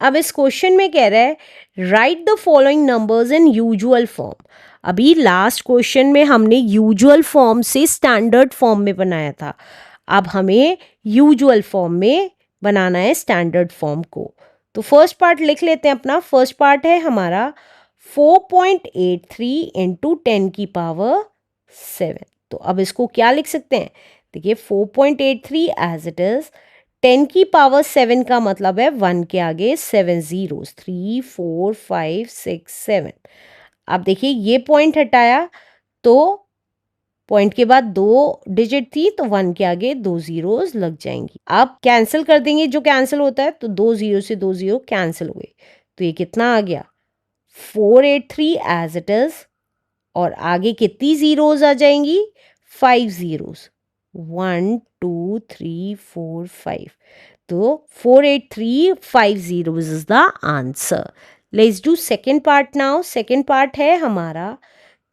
अब इस क्वेश्चन में कह रहा है right the following numbers in usual form. अभी लास्ट क्वेश्चन में हमने यूजुअल फॉर्म से स्टैंडर्ड फॉर्म में बनाया था, अब हमें यूजुअल फॉर्म में बनाना है स्टैंडर्ड फॉर्म को। तो फर्स्ट पार्ट लिख लेते हैं अपना। फर्स्ट पार्ट है हमारा 4.83 इंटू 10 की पावर 7। तो अब इसको क्या लिख सकते हैं, देखिए 4.83 एज इट इज, 10 की पावर 7 का मतलब है 1 के आगे 7 जीरोस, 3 4 5 6 7। अब देखिए ये पॉइंट हटाया तो पॉइंट के बाद 2 डिजिट थी तो 1 के आगे 2 जीरोस लग जाएंगी। अब कैंसिल कर देंगे, जो कैंसिल होता है, तो 2 जीरो से 2 जीरो कैंसिल हो गए। तो ये कितना आ गया 483 एज इट इज, और आगे कितनी जीरोस आ जाएंगी 5 जीरोस, 1 2 3 4 5। तो 483 5 zeros is the answer. Let's do second part now. Second part है हमारा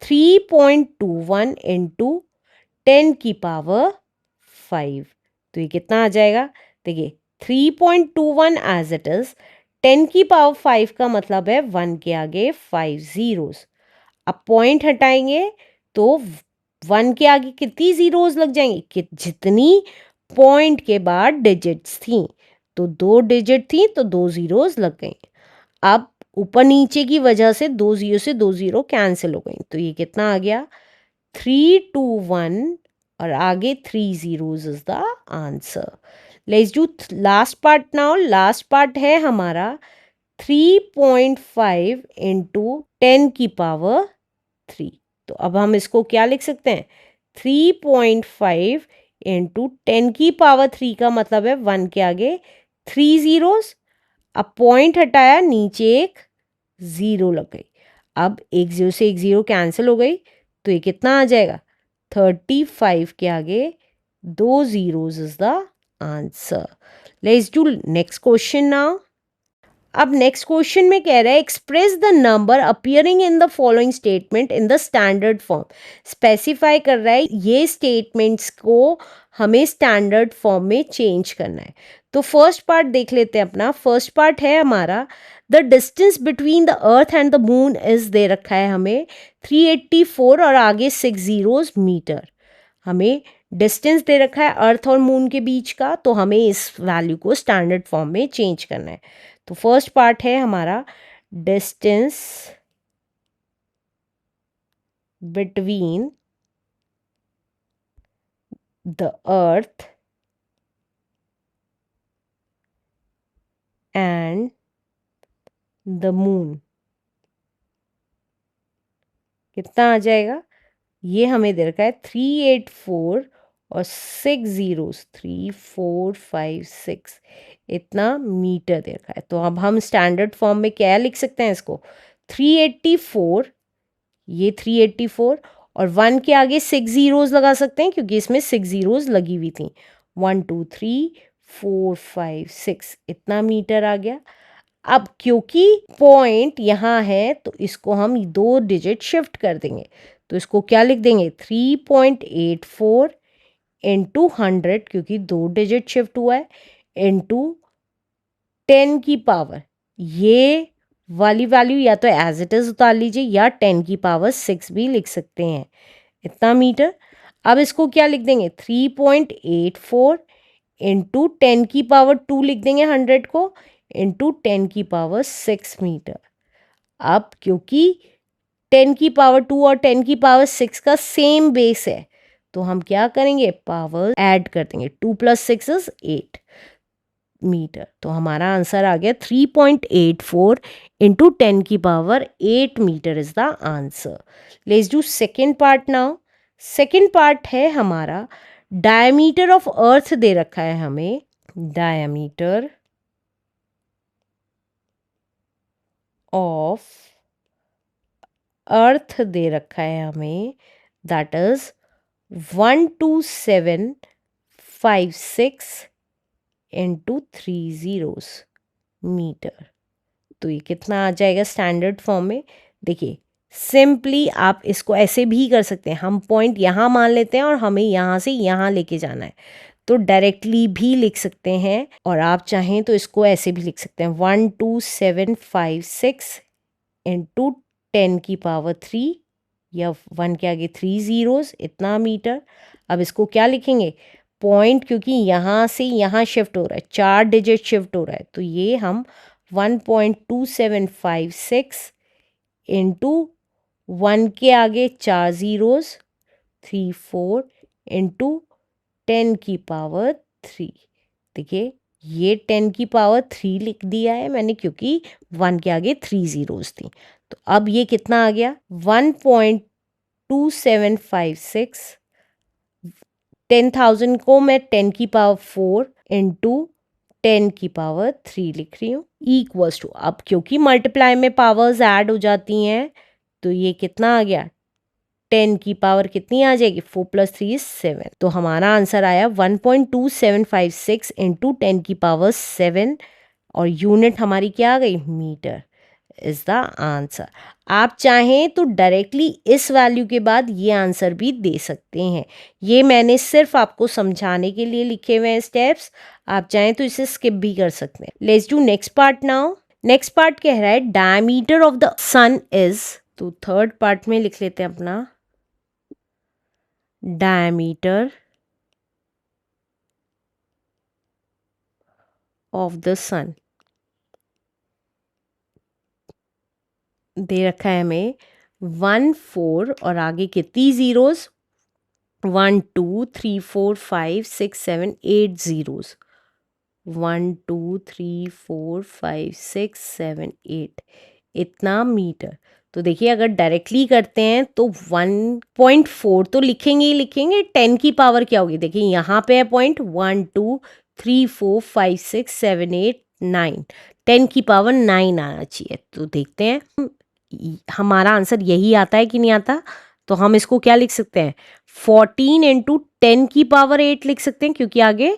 3.21 इंटू 10 की पावर 5। तो ये कितना आ जाएगा, देखिए 3.21 एज इट इज, 10 की पावर 5 का मतलब है 1 के आगे 5 जीरोस। अब पॉइंट हटाएंगे तो 1 के आगे कितनी जीरोस लग जाएंगी, कि जितनी पॉइंट के बाद डिजिट्स थी, तो 2 डिजिट थी तो 2 जीरोस लग गई। अब ऊपर नीचे की वजह से 2 जीरो से 2 जीरो कैंसिल हो गई। तो ये कितना आ गया 321, और आगे 3 zeros is the answer. Let's do last part now. Last part है हमारा 3.5 इंटू 10 की पावर 3। तो अब हम इसको क्या लिख सकते हैं, 3.5 इंटू 10 की पावर 3 का मतलब है 1 के आगे 3 जीरोस। अब पॉइंट हटाया, नीचे एक जीरो लग गई। अब एक जीरो से एक जीरो कैंसिल हो गई, तो ये कितना आ जाएगा 35 के आगे 2 zeros is the answer. Let's do next question now. अब नेक्स्ट क्वेश्चन में कह रहा है express the number appearing in the following statement in the standard form. Specify कर रहा है ये स्टेटमेंट्स को हमें स्टैंडर्ड फॉर्म में चेंज करना है। तो फर्स्ट पार्ट देख लेते हैं अपना। फर्स्ट पार्ट है हमारा the distance between the earth and the moon is they रखा है हमें 384 और आगे 6 जीरोस मीटर। हमें डिस्टेंस दे रखा है अर्थ और मून के बीच का, तो हमें इस वैल्यू को स्टैंडर्ड फॉर्म में चेंज करना है। तो फर्स्ट पार्ट है हमारा distance between the earth and the moon कितना आ जाएगा, ये हमें दे रखा है 384 और 6 जीरोस, 3 4 5 6, इतना मीटर दे रखा है। तो अब हम स्टैंडर्ड फॉर्म में क्या लिख सकते हैं इसको, 384, ये 384 और 1 के आगे 6 जीरोस लगा सकते हैं क्योंकि इसमें 6 जीरोस लगी हुई थी। 1 2 3 4 5 6, इतना मीटर आ गया। अब क्योंकि पॉइंट यहाँ है तो इसको हम 2 डिजिट शिफ्ट कर देंगे। तो इसको क्या लिख देंगे 3.84 इंटू 100, क्योंकि 2 डिजिट शिफ्ट हुआ है, इंटू 10 की पावर, ये वाली वैल्यू या तो एज इट इज उतार लीजिए या 10 की पावर 6 भी लिख सकते हैं, इतना मीटर। अब इसको क्या लिख देंगे 3.84 इंटू 10 की पावर 2 लिख देंगे 100 को, इंटू 10 की पावर 6 मीटर। अब क्योंकि 10 की पावर 2 और 10 की पावर 6 का सेम बेस है, तो हम क्या करेंगे पावर ऐड कर देंगे, 2 + 6 इज 8 मीटर। तो हमारा आंसर आ गया 3.84 इंटू 10 की power 8 metre is the answer. Let's do second part now. Second part है हमारा डायमीटर ऑफ अर्थ दे रखा है हमें, डायमीटर ऑफ अर्थ दे रखा है हमें, that is 12756 into 3 zeros metre. तो ये कितना आ जाएगा स्टैंडर्ड फॉर्म में, देखिए सिंपली आप इसको ऐसे भी कर सकते हैं, हम पॉइंट यहाँ मान लेते हैं और हमें यहाँ से यहाँ लेके जाना है। तो डायरेक्टली भी लिख सकते हैं और आप चाहें तो इसको ऐसे भी लिख सकते हैं 12756 इंटू 10⁻³ या 1 के आगे 3 ज़ीरोज़ इतना मीटर। अब इसको क्या लिखेंगे, पॉइंट क्योंकि यहाँ से यहाँ शिफ्ट हो रहा है, 4 डिजिट शिफ्ट हो रहा है, तो ये हम 1.2756 इंटू 1 के आगे 4 ज़ीरोज़ 34 इंटू 10⁻³ देखिए ये 10⁻³ लिख दिया है मैंने क्योंकि 1 के आगे 3 ज़ीरोज़ थी। तो अब ये कितना आ गया 1.2756 10,000 को मैं 10⁻⁴ इंटू 10⁻³ लिख रही हूँ इक्वल्स टू, अब क्योंकि मल्टीप्लाई में पावर्स ऐड हो जाती हैं तो ये कितना आ गया 10 की पावर कितनी आ जाएगी 4 + 3 = 7। तो हमारा आंसर आया 1.2756 इंटू 10⁻⁷ और यूनिट हमारी क्या आ गई मीटर इज द आंसर। आप चाहें तो डायरेक्टली इस वैल्यू के बाद ये आंसर भी दे सकते हैं, ये मैंने सिर्फ आपको समझाने के लिए लिखे हुए हैं स्टेप्स, आप चाहें तो इसे स्किप भी कर सकते हैं। Let's do next part now. Next part कह रहा है diameter of the sun is, तो थर्ड पार्ट में लिख लेते हैं अपना diameter of the sun। दे रखा है हमें 1 4 और आगे कितनी ज़ीरोज़ 1 2 3 4 5 6 7 8 ज़ीरोज़ 1 2 3 4 5 6 7 8 इतना मीटर। तो देखिए अगर डायरेक्टली करते हैं तो 1.4 तो लिखेंगे ही लिखेंगे, 10 की पावर क्या होगी देखिए यहाँ पे है पॉइंट 1 2 3 4 5 6 7 8 9 10 की पावर 9 आना चाहिए। तो देखते हैं हमारा आंसर यही आता है कि नहीं आता। तो हम इसको क्या लिख सकते हैं 14 इंटू 10 की पावर 8 लिख सकते हैं क्योंकि आगे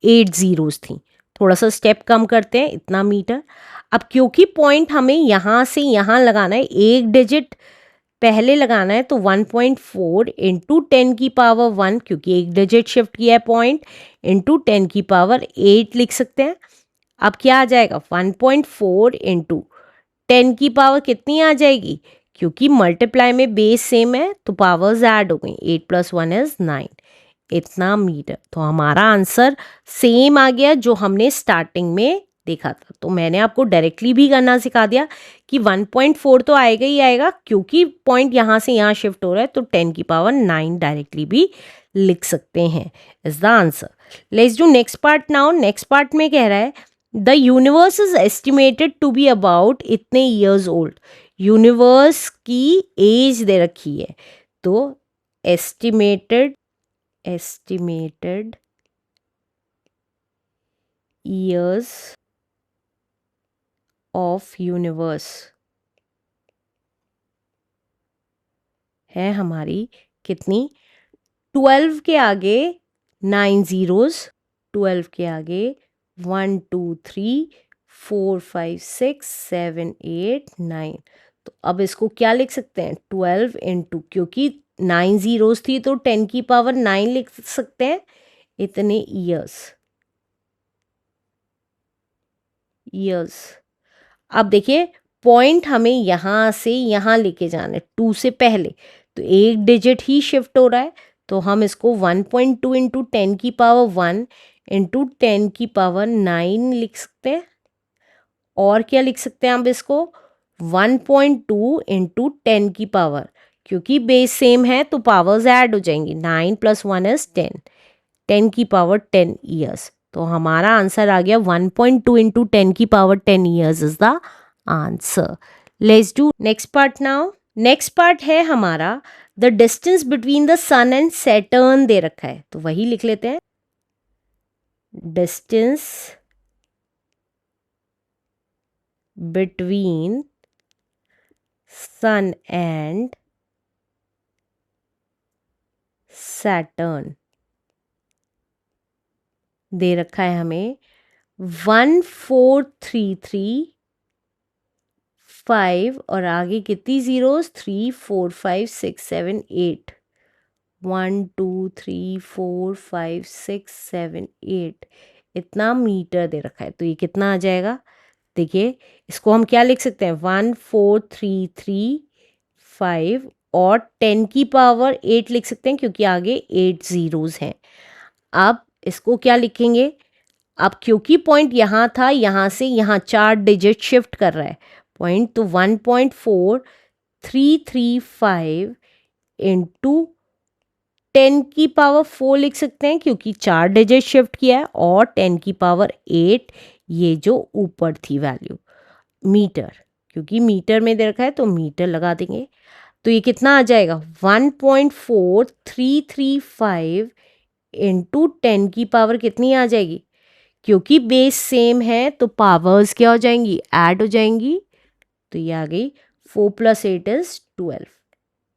8 ज़ीरोज़ थी। थोड़ा सा स्टेप कम करते हैं इतना मीटर। अब क्योंकि पॉइंट हमें यहाँ से यहाँ लगाना है, एक डिजिट पहले लगाना है, तो 1.4 इंटू 10 की पावर 1 क्योंकि एक डिजिट शिफ्ट किया है पॉइंट इंटू 10 की पावर 8 लिख सकते हैं। अब क्या आ जाएगा 1.4 इंटू 10 की पावर कितनी आ जाएगी क्योंकि मल्टीप्लाई में बेस सेम है तो पावर्स ऐड हो गई 8 + 1 = 9 इतना मीटर। तो हमारा आंसर सेम आ गया जो हमने स्टार्टिंग में देखा था। तो मैंने आपको डायरेक्टली भी करना सिखा दिया कि 1.4 तो आएगा ही आएगा क्योंकि पॉइंट यहाँ से यहाँ शिफ्ट हो रहा है, तो 10 की पावर 9 डायरेक्टली भी लिख सकते हैं is the answer. Let's do next part now. Next part में कह रहा है the universe is estimated to be about इतने ईयर्स ओल्ड। यूनिवर्स की एज दे रखी है, तो एस्टिमेटेड years of universe है हमारी कितनी 12 के आगे 9 ज़ीरोज़ 12 के आगे 1 2 3 4 5 6 7 8 9। तो अब इसको क्या लिख सकते हैं 12 इंटू, क्योंकि 9 ज़ीरोज़ थी तो 10 की पावर 9 लिख सकते हैं इतने ईयर्स। अब देखिए पॉइंट हमें यहाँ से यहाँ लेके जाना है 2 से पहले, तो एक डिजिट ही शिफ्ट हो रहा है, तो हम इसको 1.2 इंटू 10 की पावर 1 इंटू 10 की पावर 9 लिख सकते हैं। और क्या लिख सकते हैं आप इसको 1.2 इंटू 10 की पावर, क्योंकि बेस सेम है तो पावर्स ऐड हो जाएंगी 9 + 1 = 10 10 की पावर 10 ईयर्स। तो हमारा आंसर आ गया 1.2 इंटू 10 की power 10 years is the answer. Let's do next part now. Next part है हमारा the distance between the sun and Saturn दे रखा है, तो वही लिख लेते हैं distance between sun and Saturn दे रखा है हमें 1433 5 और आगे कितनी ज़ीरोज़ 3 4 5 6 7 8 1 2 3 4 5 6 7 8 इतना मीटर दे रखा है। तो ये कितना आ जाएगा? देखिए, इसको हम क्या लिख सकते हैं? 1433 और 10 की पावर 8 लिख सकते हैं क्योंकि आगे 8 ज़ीरोज़ हैं। अब इसको क्या लिखेंगे? अब क्योंकि पॉइंट यहाँ था, यहाँ से यहाँ 4 डिजिट शिफ्ट कर रहा है पॉइंट, तो 1.4335 इंटू 10 की पावर 4 लिख सकते हैं क्योंकि 4 डिजिट शिफ्ट किया है, और 10 की पावर 8 ये जो ऊपर थी वैल्यू मीटर, क्योंकि मीटर में दे रखा है तो मीटर लगा देंगे। तो ये कितना आ जाएगा? 1.4335 इंटू 10 की पावर कितनी आ जाएगी? क्योंकि बेस सेम है तो पावर्स क्या हो जाएंगी? ऐड हो जाएंगी। तो ये आ गई 4 + 8 = 12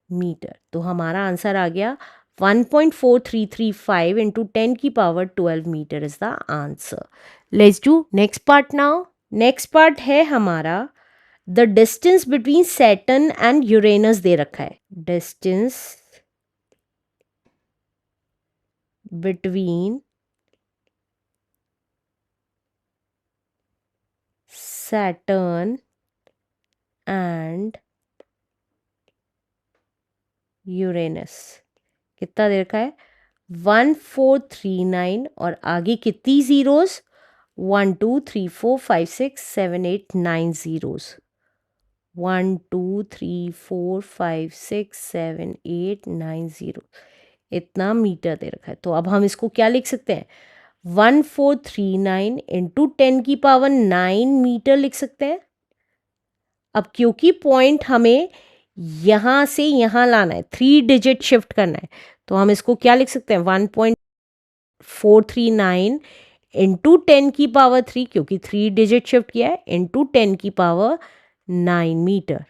मीटर। तो हमारा आंसर आ गया 1.4335 इंटू 10 की power 12 metre is the answer. Let's do next part now. Next part है हमारा the distance between Saturn and Uranus दे रखा है। Distance between Saturn and Uranus कितना दे रखा है? 1439 और आगे कितनी ज़ीरोज़? 1 2 3 4 5 6 7 8 9 ज़ीरोज़। 1 2 3 4 5 6 7 8 9 ज़ीरो इतना मीटर दे रखा है। तो अब हम इसको क्या लिख सकते हैं? 1439 इंटू 10 की पावर 9 मीटर लिख सकते हैं। अब क्योंकि पॉइंट हमें यहाँ से यहाँ लाना है, 3 डिजिट शिफ्ट करना है, तो हम इसको क्या लिख सकते हैं? 1.439 इंटू 10 की पावर 3, क्योंकि 3 डिजिट शिफ्ट किया है, इंटू 10 की पावर 9 मीटर।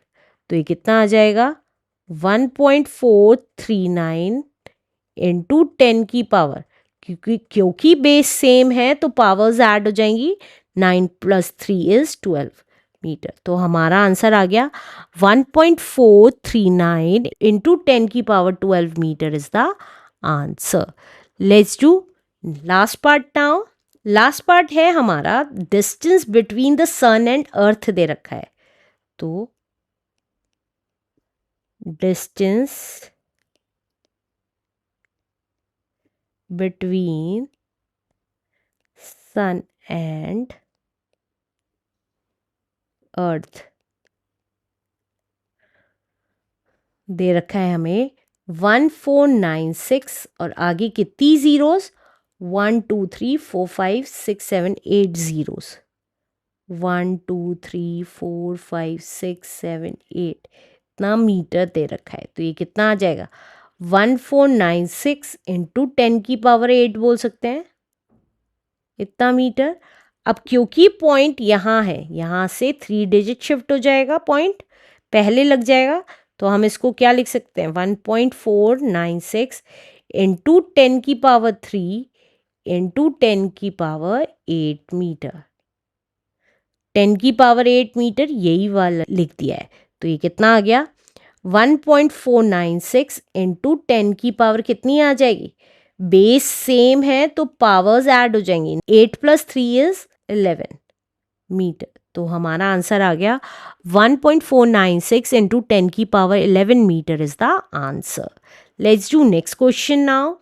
तो ये कितना आ जाएगा? 1.439 इंटू 10 की पावर, क्योंकि बेस सेम है तो पावर्स ऐड हो जाएंगी। 9 + 3 = 12 मीटर। तो हमारा आंसर आ गया 1.439 इंटू 10 की power 12 metre is the answer. Let's do last part now. Last part है हमारा distance between the sun and earth दे रखा है। तो distance between sun and earth दे रखा है हमें 1496 और आगे कितनी ज़ीरोज़? 1 2 3 4 5 6 7 8 ज़ीरोज़। 1 2 3 4 5 6 7 8 इतना मीटर दे रखा है। तो ये कितना आ जाएगा? 1496 इंटू 10 की पावर 8 बोल सकते हैं, इतना मीटर। अब क्योंकि पॉइंट यहाँ है, यहाँ से 3 डिजिट शिफ्ट हो जाएगा, पॉइंट पहले लग जाएगा, तो हम इसको क्या लिख सकते हैं? 1.496 इंटू 10 की पावर 3 इंटू 10 की पावर 8 मीटर। 10 की पावर 8 मीटर यही वाला लिख दिया है। तो ये कितना आ गया? 1.496 इंटू 10 की पावर कितनी आ जाएगी? बेस सेम है तो पावर्स ऐड हो जाएंगी। 8 + 3 = 11 मीटर। तो हमारा आंसर आ गया 1.496 इंटू 10 की power 11 metre is the answer. Let's do next question now.